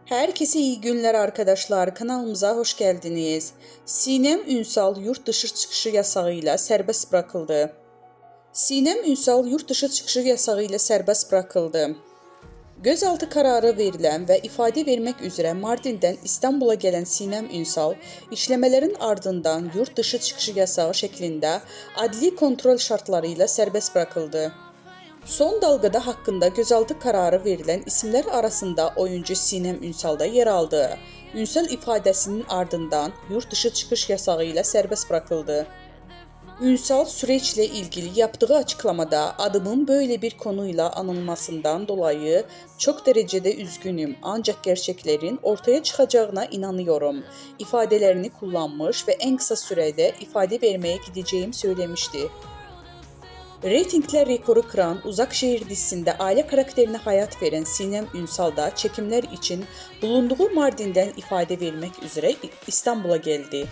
Herkese iyi günler arkadaşlar. Kanalımıza hoş geldiniz. Sinem Ünsal yurt dışı çıkışı yasağıyla serbest bırakıldı. Sinem Ünsal yurt dışı çıkışı yasağıyla serbest bırakıldı. Gözaltı kararı verilen ve ifade vermek üzere Mardin'den İstanbul'a gelen Sinem Ünsal, işlemelerin ardından yurt dışı çıkışı yasağı şeklinde adli kontrol şartlarıyla serbest bırakıldı. Son dalgada hakkında gözaltı kararı verilen isimler arasında oyuncu Sinem Ünsal da yer aldı. Ünsal ifadesinin ardından yurt dışı çıkış yasağı ile serbest bırakıldı. Ünsal süreçle ilgili yaptığı açıklamada adımın böyle bir konuyla anılmasından dolayı çok derecede üzgünüm ancak gerçeklerin ortaya çıkacağına inanıyorum ifadelerini kullanmış ve en kısa sürede ifade vermeye gideceğim söylemişti. Reytingler rekoru kıran Uzak Şehir dizisinde aile karakterine hayat veren Sinem Ünsal da çekimler için bulunduğu Mardin'den ifade vermek üzere İstanbul'a geldi.